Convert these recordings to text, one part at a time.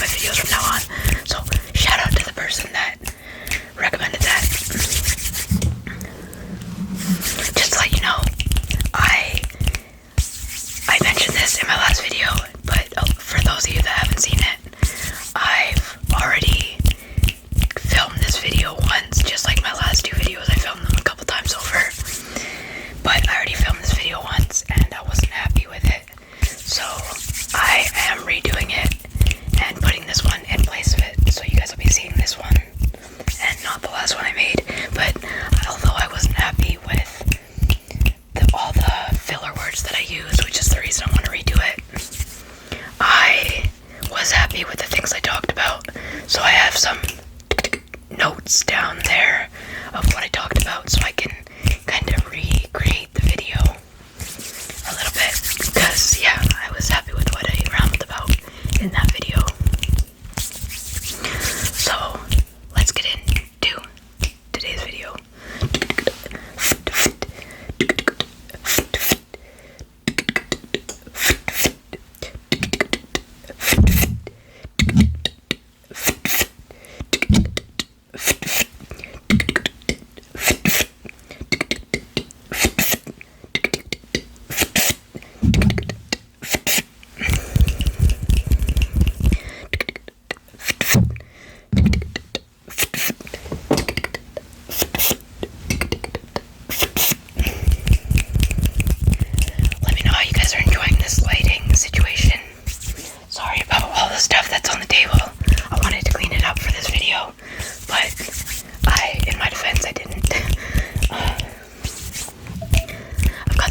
my videos from now on. So shout out to the person that recommended that. Just to let you know, I mentioned this in my last video, but for those of you that haven't seen it, I've already filmed this video once, just like my last two videos. I filmed them a couple times over, but I already filmed this video once and I wasn't happy with it, so I am redoing it and putting this one in place of it, so you guys will be seeing this one and not the last one I made. But although I wasn't happy with all the filler words that I used, which is the reason I want to redo it, I was happy with the things I talked about. So I have some notes down there of what I talked about, so I can kind of recreate the video a little bit, because yeah, I was happy with what I rambled about in that video. So let's get into today's video.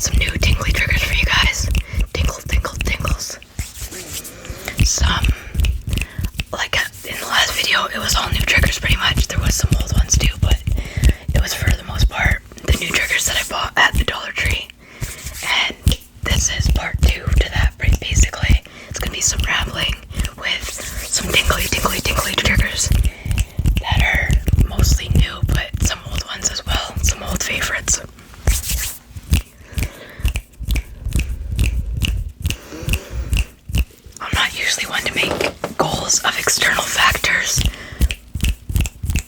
Some new tingly triggers for you guys. Tingles. Some, like in the last video, it was all new triggers pretty much. There was some old ones too, but it was for the most part the new triggers that I bought at the Dollar Tree. And this is part 2 to that, basically. It's gonna be some rambling with some tingly triggers that are mostly new, but some old ones as well, some old favorites. Usually one to make goals of external factors,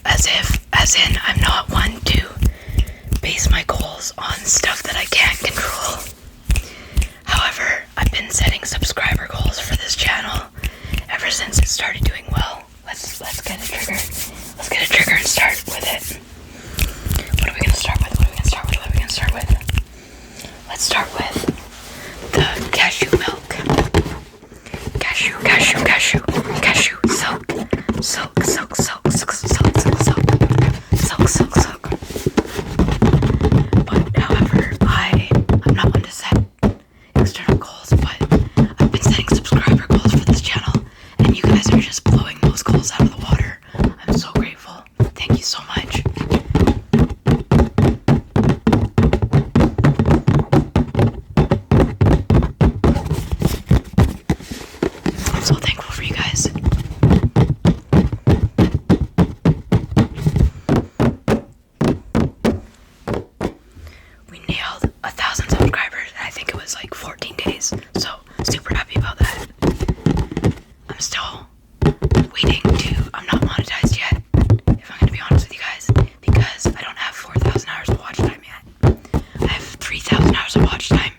as in I'm not one to base my goals on stuff that I can't control. However, I've been setting subscriber goals for this channel ever since it started doing well. Let's get a trigger. Let's get a trigger and start with it. What are we gonna start with? Let's start with the cashew milk. Cashew, silk. But however, I'm not one to set external goals, but I've been setting subscriber goals for this channel, and you guys are just blowing those goals out of the water. I'm so grateful. Thank you so much. I'm so thankful for you guys. We nailed 1,000 subscribers, and I think it was like 14 days, so super happy about that. I'm still waiting I'm not monetized yet, if I'm going to be honest with you guys, because I don't have 4,000 hours of watch time yet. I have 3,000 hours of watch time.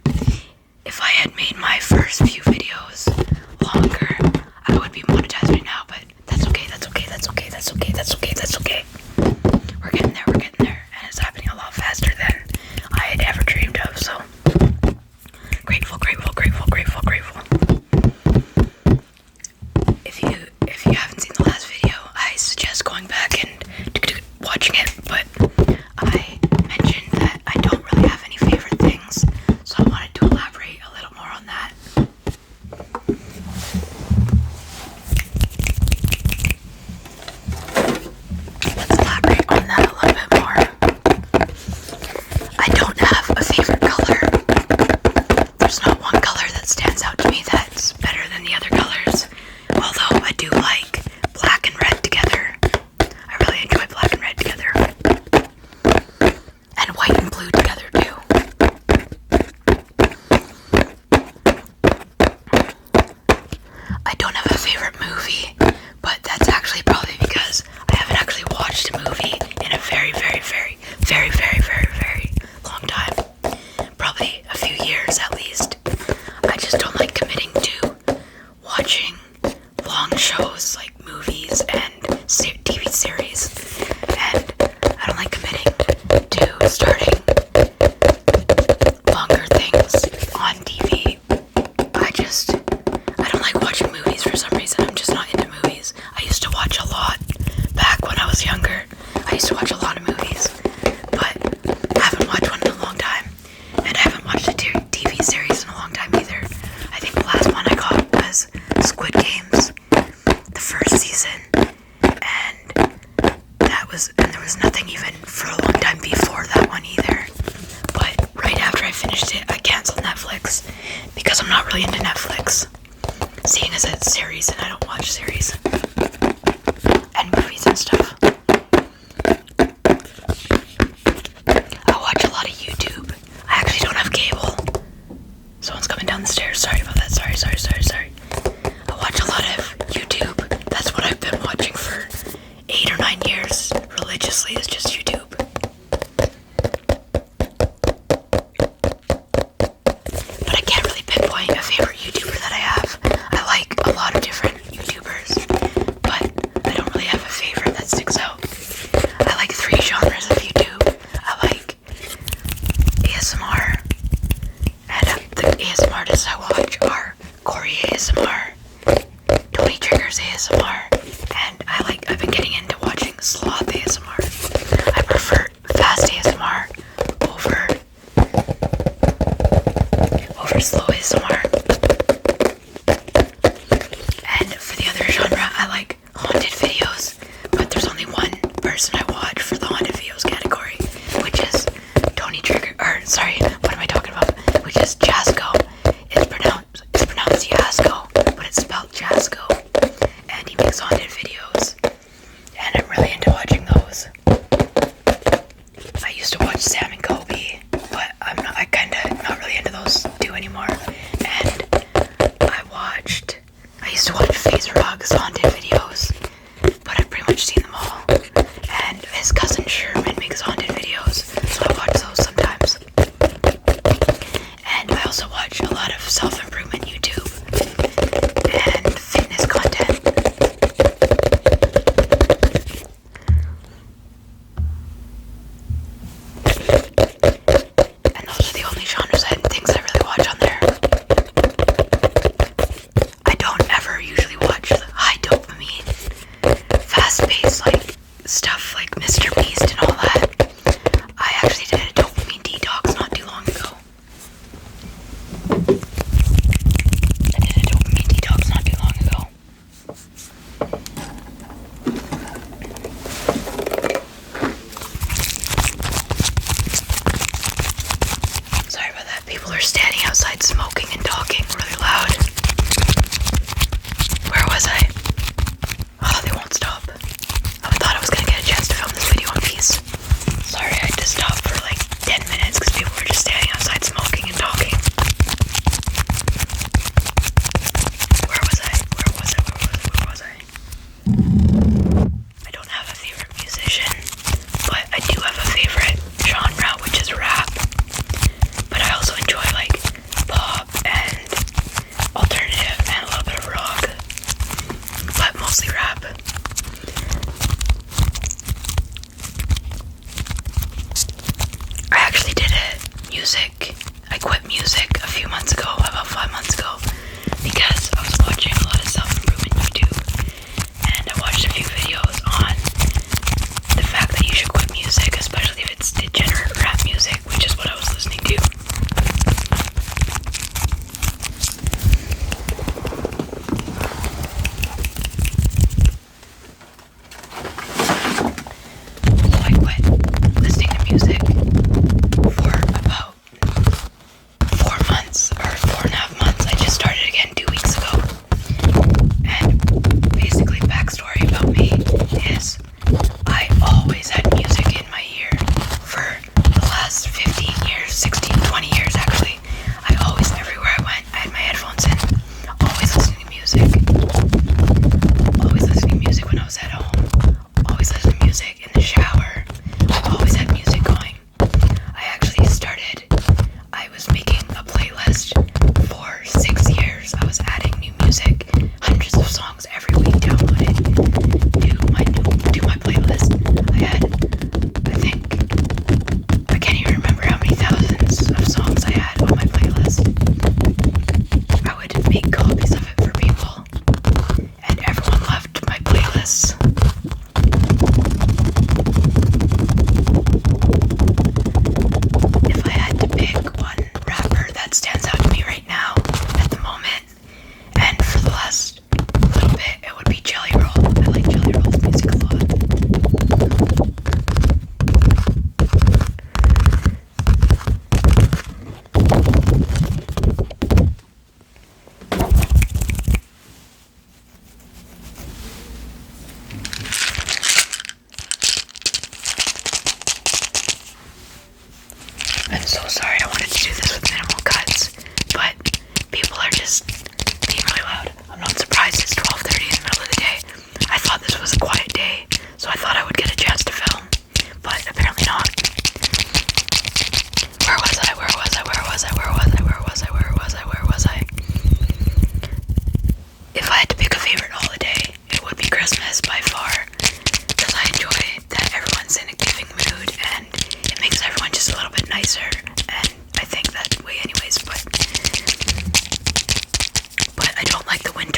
If I had made my first few videos longer, I would be monetized right now, but that's okay. We're getting there, and it's happening a lot faster than I had ever dreamed of, so grateful. If you haven't seen the last video, I suggest going back and watching it, but I mentioned that I don't really have any favorite things, so I want finished it. I canceled Netflix because I'm not really into Netflix, seeing as it's series and I don't watch series and movies and stuff. I watch a lot of YouTube. I actually don't have cable. Someone's coming down the stairs. Sorry about that. Sorry. I watch a lot of YouTube. That's what I've been watching for 8 or 9 years religiously, is just YouTube. But I can't really pinpoint a favorite YouTuber that I have. I like a lot of different YouTubers, but I don't really have a favorite that sticks out. I like 3 genres of YouTube. I like ASMR, and the ASMR artists I watch are Corey ASMR, Tony Triggers ASMR, and I've been getting into watching Sloth ASMR. I prefer fast ASMR over slow ASMR. And for the other genre, I like haunted videos, but there's only one person I watch for the haunted videos category, which is Tony Trigger, what am I talking about? Which is Jasco. It's pronounced Yasko, but it's spelled Jasco, and he makes haunted videos, and I'm really into watching those. I used to watch Sam and Kobe, but I kinda not really into those two anymore. And I used to watch Face Rug's haunted videos, but I've pretty much seen them all. And his cousin Sherman makes haunted videos, so I watch those sometimes. And I also watch a lot of self-improvement YouTube and fitness content. And those are the only genres and things I really watch on there. I don't ever usually watch the high dopamine, fast-paced stuff like Mr. Beast and all that. I actually did a dopamine detox not too long ago. Sorry about that. People are standing outside smoking and talking really loud. Where was I? Oh, they won't stop. I thought I was gonna get a chance to film this video in peace. Sorry, I had to stop for like 10 minutes because people were just standing outside smoking and talking. Where was I? I don't have a favorite musician, but I do have a favorite genre, which is rap. But I also enjoy pop and alternative and a little bit of rock, but mostly rap. I actually did I quit music a few months ago, about 5 months ago, because I was watching a lot of self-improvement YouTube, and I watched a few videos on the fact that you should quit music, especially if it's degenerate rap music, which is what I was listening to. So I quit listening to music for about 4 months, or 4.5 months. I just started again 2 weeks ago. And basically, backstory about me is I always had music in my ear for the last 15 years, 16, 20 years actually. Everywhere I went, I had my headphones in, always listening to music. Always listening to music when I was at home. Always listening to music in the shower. I always had music going. I was making a playlist for 6 years. I was adding new music, hundreds of songs every week downloaded to my playlist. I can't even remember how many thousands of songs I had on my playlist. I would make copies of it for people, and everyone loved my playlists. If I had to pick one rapper that stands out to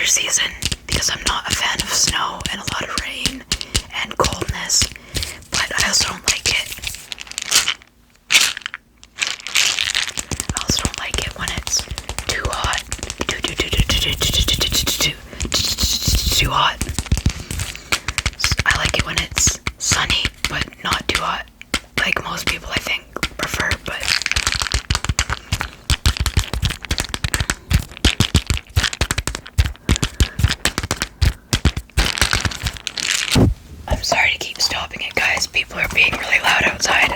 winter season because I'm not a fan of snow and a lot of rain and coldness, but I also don't like it. I also don't like it when it's too hot. Too hot. I like it when it's sunny, but not too hot. Like most people, I think, prefer, but I'm sorry to keep stopping it, guys. People are being really loud outside,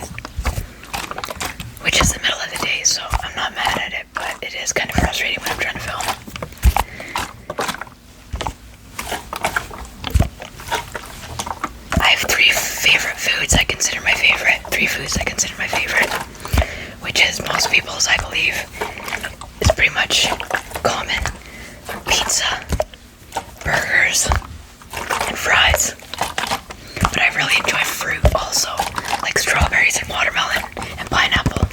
which is the middle of the day, so I'm not mad at it, but it is kind of frustrating when I'm trying to film. I have three foods I consider my favorite, which is most people's, I believe, is pretty much common. Pizza, burgers, and fries. But I really enjoy fruit also, like strawberries and watermelon and pineapple.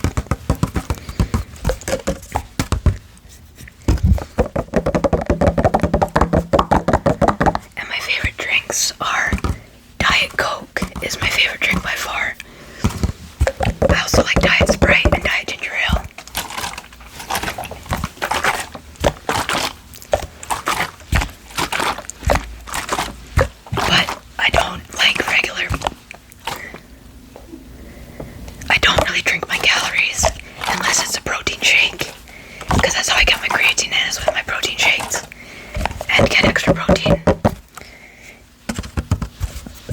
And my favorite drinks are Diet Coke is my favorite drink by far. I also like Diet Sprite and Diet Ginger Ale. But I don't really drink my calories unless it's a protein shake, because that's how I get my creatine in, is with my protein shakes and get extra protein.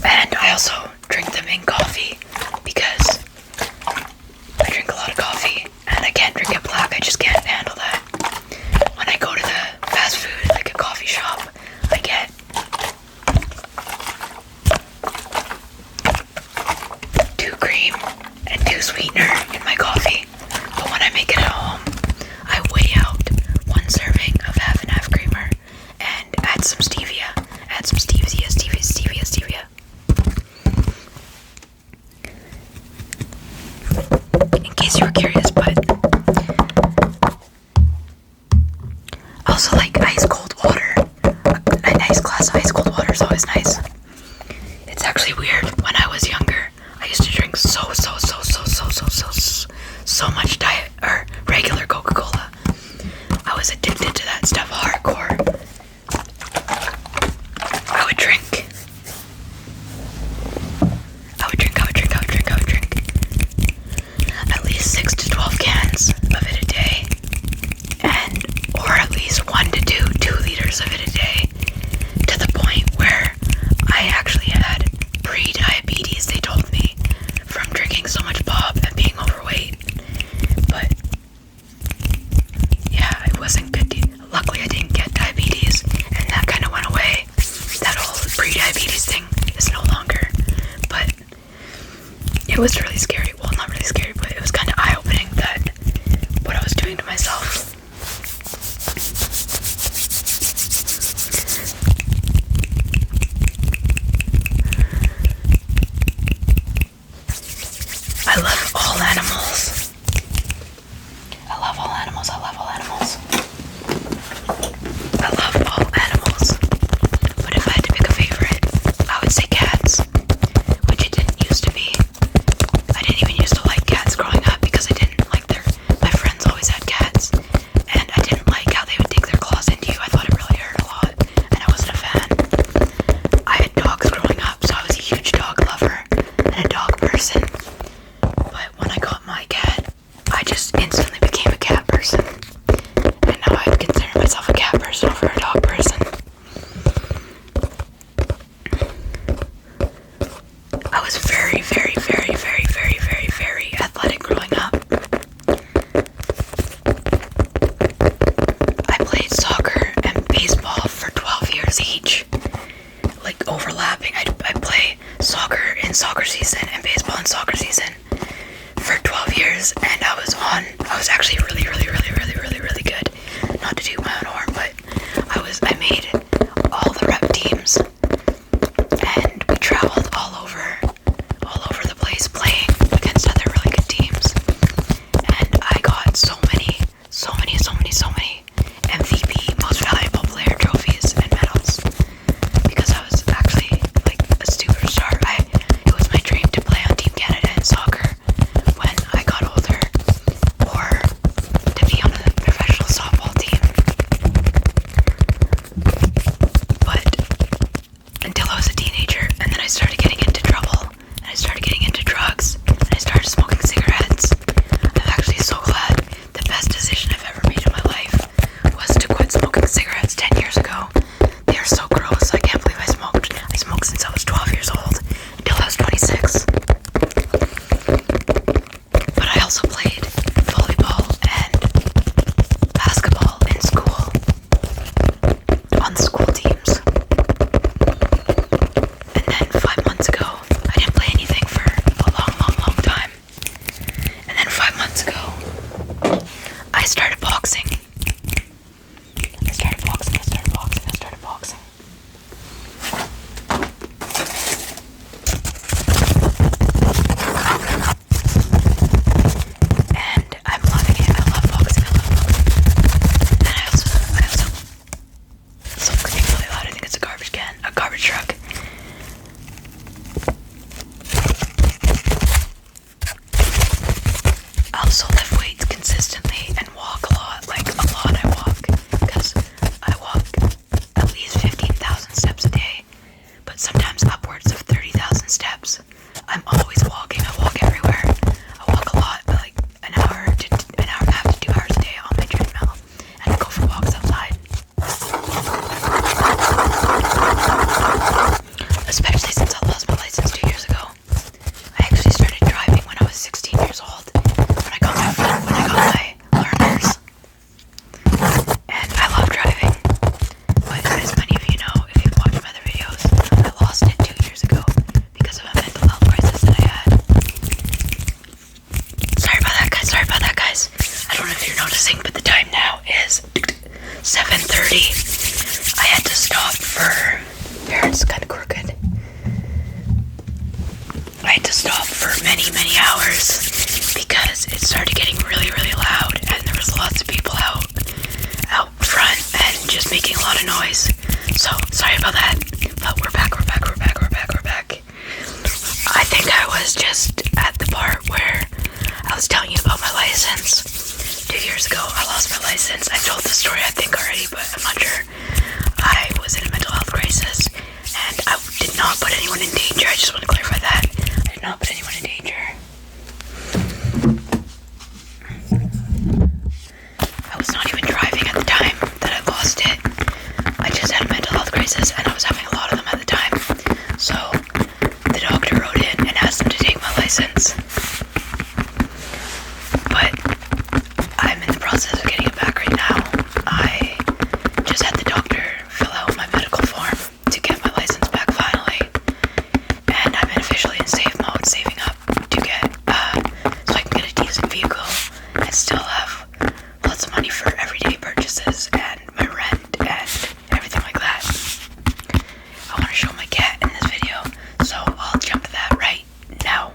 And I also drink them in coffee because I drink a lot of coffee and I can't drink it black. I just can't handle that. When I go to the fast food, like a coffee shop, I get two cream and two sweetener in my coffee. But when I make it at home, I weigh out one serving of half and half creamer and add some stevia. In case you were curious, but I also like ice cold water. A nice glass of ice cold water is always nice. It's actually weird. When I was younger, I used to drink so much diet or regular Coca-Cola. I was addicted to that stuff hardcore. I would drink at least 6 to 12 cans of it a day, or at least 1 to 2 liters of it a day, to the point where I actually had pre-diabetes, they told me, from drinking so much pop and being overweight. But yeah, it wasn't good. Luckily I didn't get diabetes, and that kind of went away. That whole pre-diabetes thing is no longer, but it was really scary. Well, not really scary, but it was kind of eye-opening that what I was doing to myself. I love all animals. I love all animals. But if I had to pick a favorite, I would say cats, which it didn't used to be. I didn't even used to like cats growing up because I didn't like my friends always had cats, and I didn't like how they would dig their claws into you. I thought it really hurt a lot, and I wasn't a fan. I had dogs growing up, so I was a huge dog lover and a dog person. But when I got my cat, I just instantly became a cat person. And now I consider myself a cat person over a dog person. I was very athletic growing up. I played soccer and baseball for 12 years each. Like overlapping. I play soccer in soccer season and baseball in soccer season for 12 years, and I was actually really good. Not to toot my own horn, but I made all the rep teams, and we traveled all over the place playing against other really good teams, and I got so many MVP, most valuable player trophies, I started boxing. And I'm loving it. I love boxing. And I also something really loud. I think it's a garbage truck. I also lift weights consistently and walk a lot. I walk, because I walk at least 15,000 steps a day, but sometimes upwards of 30,000 steps. I'm always walking. I walk everywhere. I walk a lot, like an hour and a half to 2 hours a day on my treadmill, and I go for walks outside. Especially since I lost my license 2 years ago. I actually started driving when I was 16 years old, when I got my learners. And I love driving. But as many of you know, if you've watched my other videos, I lost it 2 years ago because of a mental health crisis that I had. Sorry about that, guys. I don't know if you're noticing, but the time now is 7:30. I had to stop for... Here, it's kind of crooked. I had to stop for many hours because it started getting really loud, and there was lots of people out front and just making a lot of noise. So sorry about that, but we're back. I think I was just at the part where I was telling you about my license. 2 years ago, I lost my license. I told the story, I think, already, but I'm not sure. I was in a mental health crisis, and I did not put anyone in danger. I just want to clarify that. I did not put anyone in danger. I was not even driving at the time that I lost it. I just had a mental health crisis, and I was having a lot of them at the time. So the doctor wrote in and asked them to take my license. But I'm in the process of getting it back right now. I just had the doctor fill out my medical form to get my license back finally. And I'm officially in save mode, saving up to get, so I can get a decent vehicle and still have lots of money for everyday purchases and my rent and everything like that. I want to show my cat in this video, so I'll jump to that right now.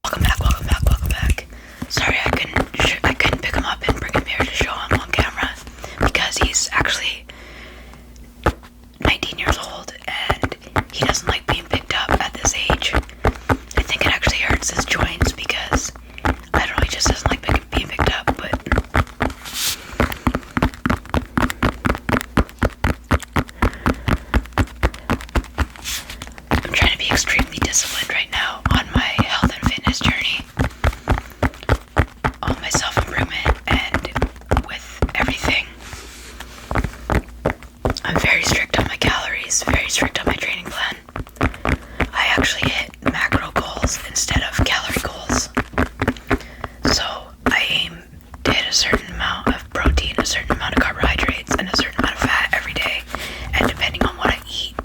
Welcome back. Sorry, I couldn't pick him up and bring him here to show him on camera because he's actually 19 years old and he doesn't like being picked up at this age. I think it actually hurts his joints because, I don't know, he just doesn't like being picked up, but I'm trying to be extremely disciplined right now on my health and fitness journey, on my self-improvement, and with everything. I'm very strict on my calories, very strict on my training plan. I actually hit macro goals instead of calorie goals. So I aim to hit a certain amount of protein, a certain amount of carbohydrates, and a certain amount of fat every day. And depending on what I eat,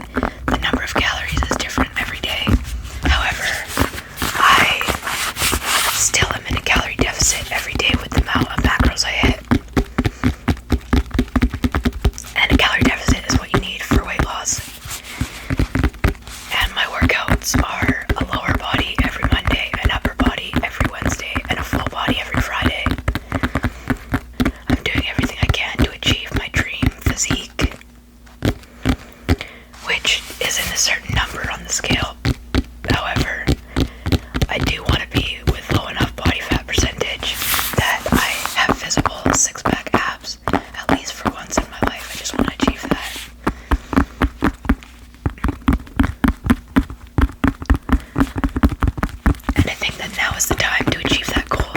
the number of calories is different every day. However, I still am in a calorie deficit every day with the amount of macros I hit. And a calorie deficit is what you need for weight loss. And my workouts are a lower body every Monday, an upper body every Wednesday, and a full body every Friday. I'm doing everything I can to achieve my dream physique, which isn't a certain number on the scale. However, I do want to be with low enough body fat percentage that I have visible six-pack abs, at least for once in my life. I just want to achieve that. And I think that now is the time to achieve that goal.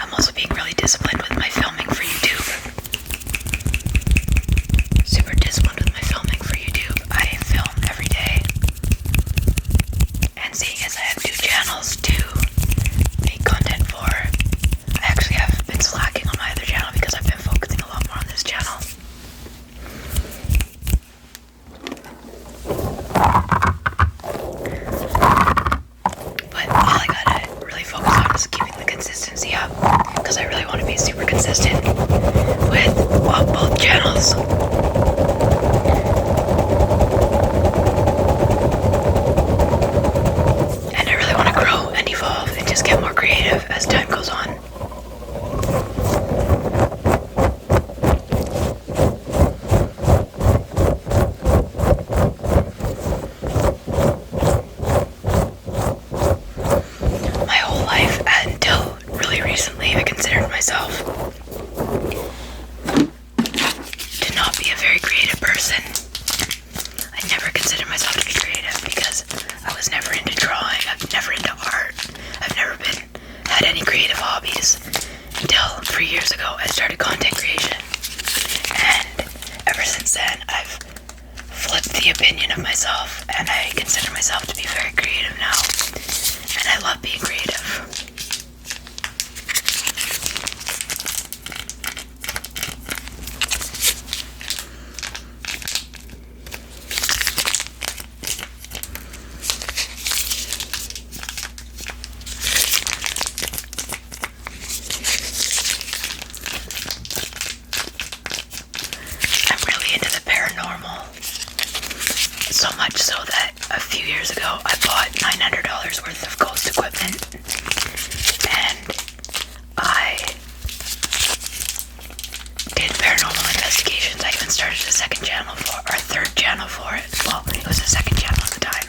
I'm also being really disciplined with my filming Tingles. And I really want to grow and evolve and just get more creative as time goes on. My whole life, until really recently, I considered myself to not be a very creative person. I never considered myself to be creative because I was never into drawing, I'm never into art, I've never had any creative hobbies until 3 years ago I started content creation. And ever since then I've flipped the opinion of myself and I consider myself to be very creative now. And I love being creative. I'm really into the paranormal. So much so that a few years ago I bought $900 worth of ghost equipment, and I did Paranormal Investigations. I even started a third channel for it. Well, it was a second channel at the time.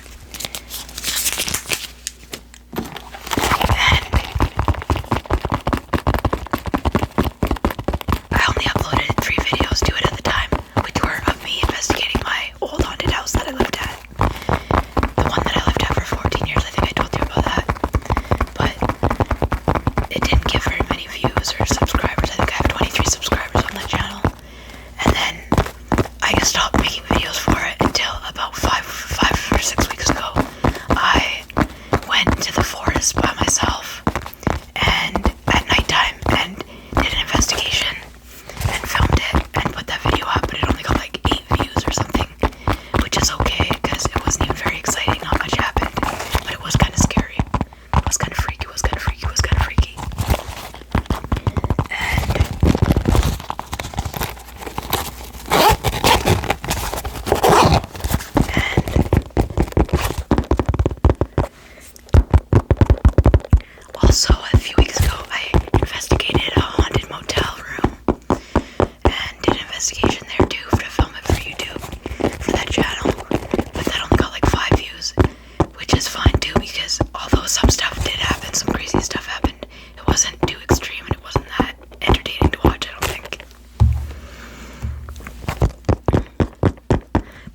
And I only uploaded 3 videos to it at the time, which were of me investigating my old haunted house that I lived at. The one that I lived at for 14 years, I think I told you about that. But it didn't get very many views or subscribers. I think I have 23 subscribers on that channel. And then I stopped making videos for it until about 5 or 6 weeks ago. I went to the forest by myself and at nighttime and did an investigation and filmed it and put that video up, but it only got like 8 views or something, which is okay because it wasn't even very exciting, not much happened, but it was kind of scary. It was kind of freaky, it was kind of freaky. Also, a few weeks ago, I investigated a haunted motel room and did an investigation there too to film it for YouTube for that channel, but that only got like 5 views, which is fine too because although some stuff did happen, some crazy stuff happened, it wasn't too extreme and it wasn't that entertaining to watch, I don't think.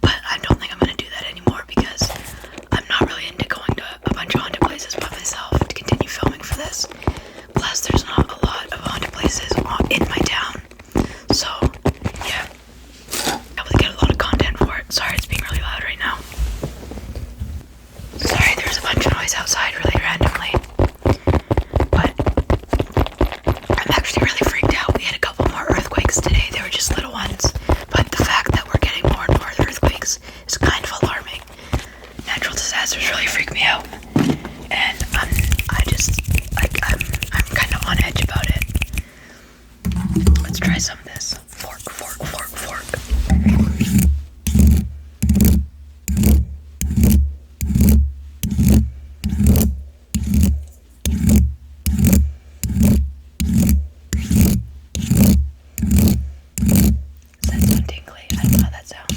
But I don't think I'm going to do that anymore because I'm not really into going to a bunch of haunted places by myself to continue filming for this. Plus, there's not a lot of haunted places in my town. So, yeah. Probably get a lot of content for it. Sorry, it's being really loud right now. Sorry, there's a bunch of noise outside really randomly. But I'm actually really freaked out. We had a couple more earthquakes today. They were just little ones. But the fact that we're getting more and more earthquakes is kind of alarming. Natural disasters really freak me out. And I'm kind of on edge about it. Let's try some of this. Fork. Does that sound tingly? I don't know how that sounds.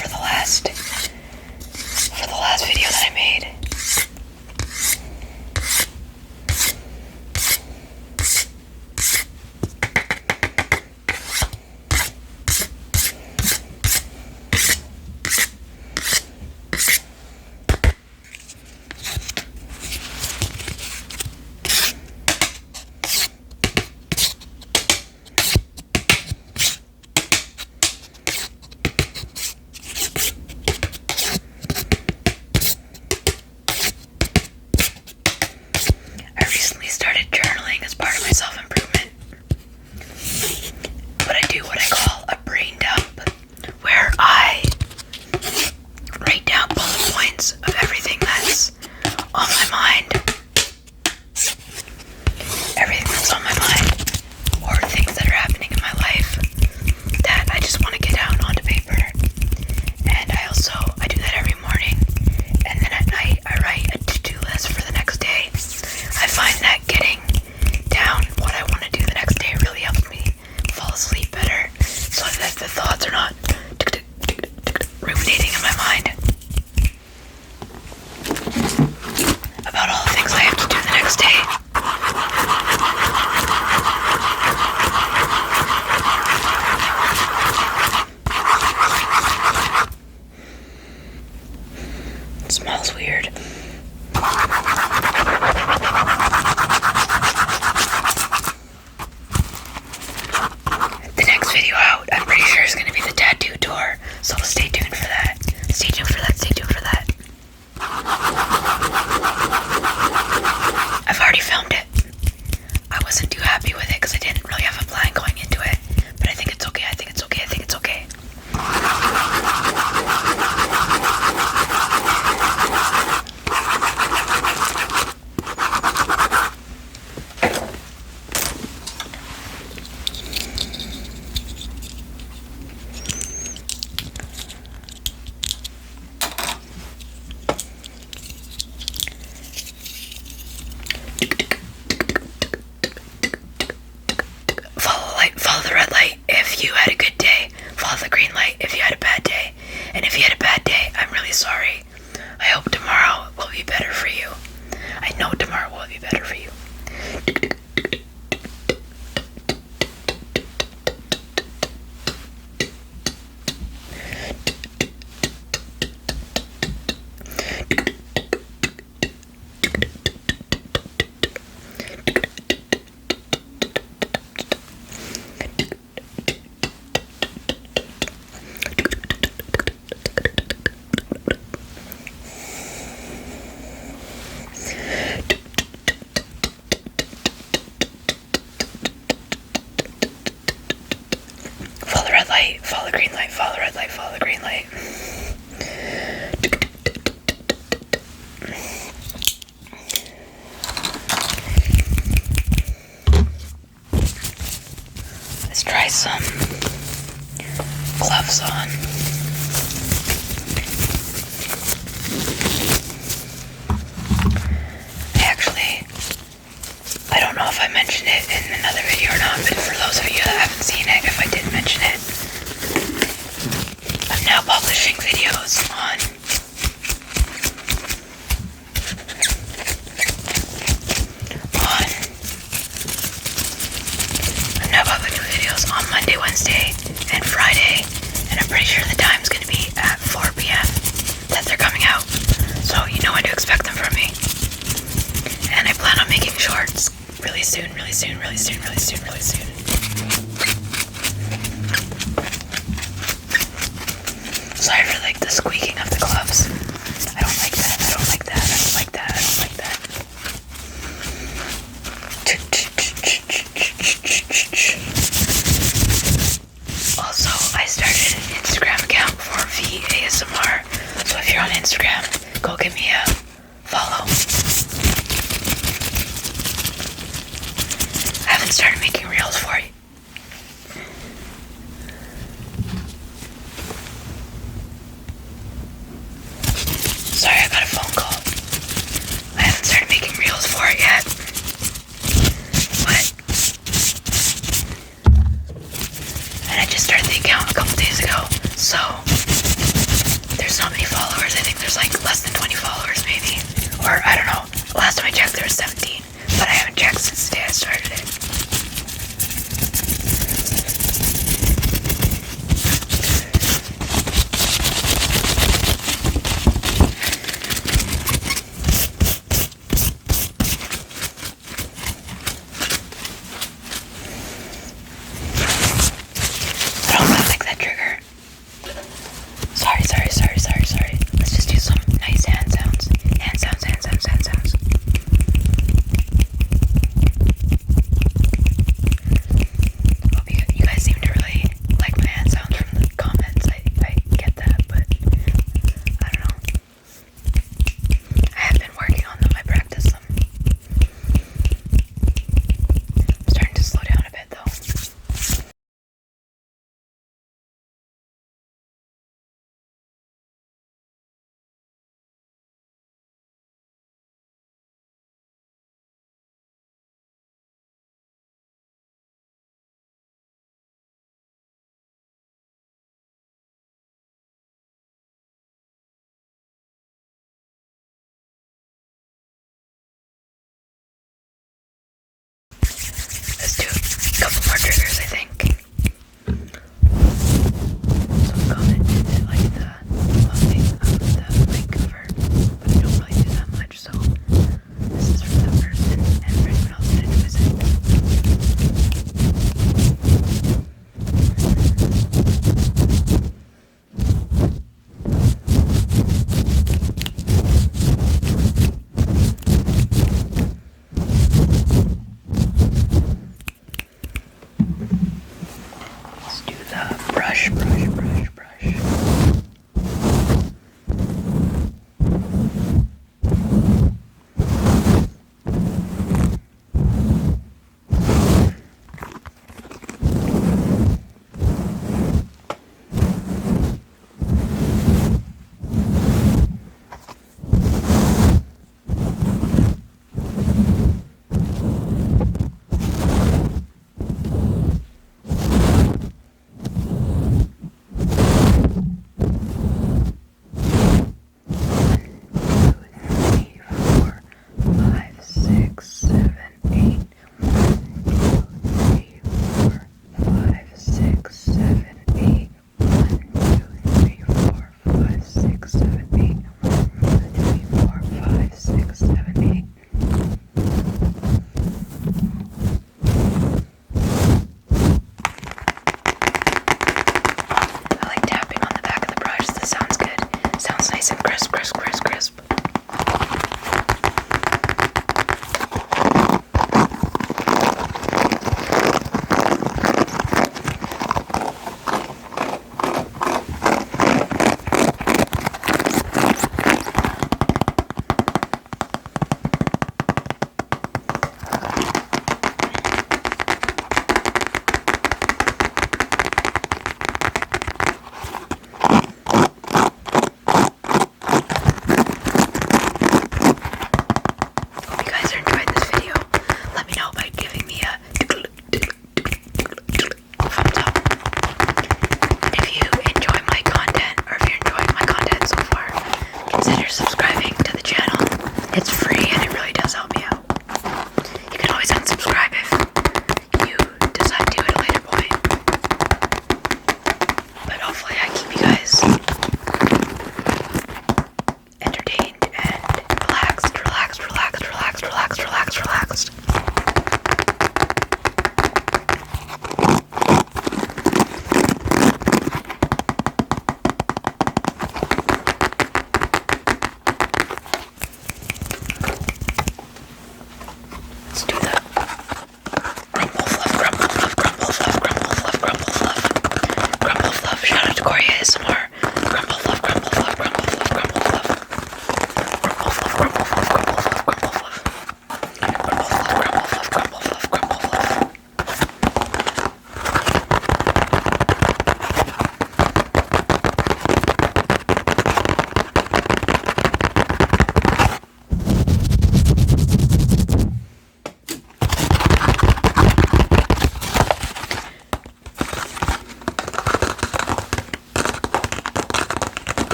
for the last video that I made. Smells weird. The next video out, I'm pretty sure, is going to be the tattoo tour, so stay tuned for that. Stay tuned for that, stay tuned for that. I've already filmed it. I wasn't too happy with it because I didn't really have a plan going into it, but I think it's okay, I think it's okay, I think it's okay. Follow the red light if you had a good day. Follow the green light if you had a bad day. And if you had a bad day, I'm really sorry. I hope tomorrow will be better for you. I know tomorrow will be better for you. Follow the red light, follow the green light, follow the red light, follow the green light. Let's try some gloves on. I don't know if I mentioned it in another video or not, but for those of you that haven't seen it, if I did mention it, I'm now publishing videos on Monday, Wednesday, and Friday, and I'm pretty sure the time's going to be at 4 p.m. that they're coming out, so you know when to expect them from me. And I plan on making shorts really soon, really soon, really soon, really soon, really soon. Sorry for like the squeaking of the gloves. I don't like that, I don't like that, I don't like that, I don't like that. Also, I started an Instagram account for VASMR, so if you're on Instagram, go give me a follow. I haven't started making reels for you. Sorry, I got a phone call. I haven't started making reels for it yet. And I just started the account a couple days ago, so there's not many followers. I think there's like less than 20 followers maybe. Or I don't know. Last time I checked there was 17. But I haven't checked since the day I started it. I don't really like that trigger. Sorry. Let's just do some nice hand sounds. Hand sounds. Hope you guys seem to really like my hand sounds from the comments. I get that, but I don't know. I have been working on them. I practice them. I'm starting to slow down a bit though. Let's do a couple more triggers, I think. Some commented that like the bumping of the mic cover, but I don't really do that much, so this is for that person and for anyone else that enjoys it. Let's do the brush.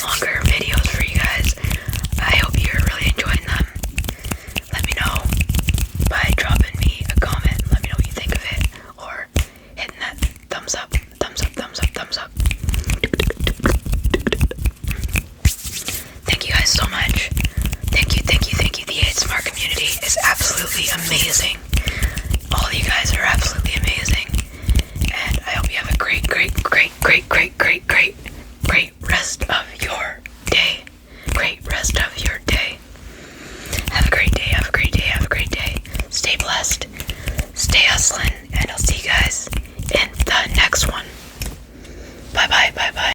longer videos for you guys. I hope you're really enjoying them. Let me know by dropping me a comment. Let me know what you think of it, or hitting that thumbs up, thumbs up, thumbs up, thumbs up. Thank you guys so much. Thank you, thank you, thank you. The ASMR community is absolutely amazing.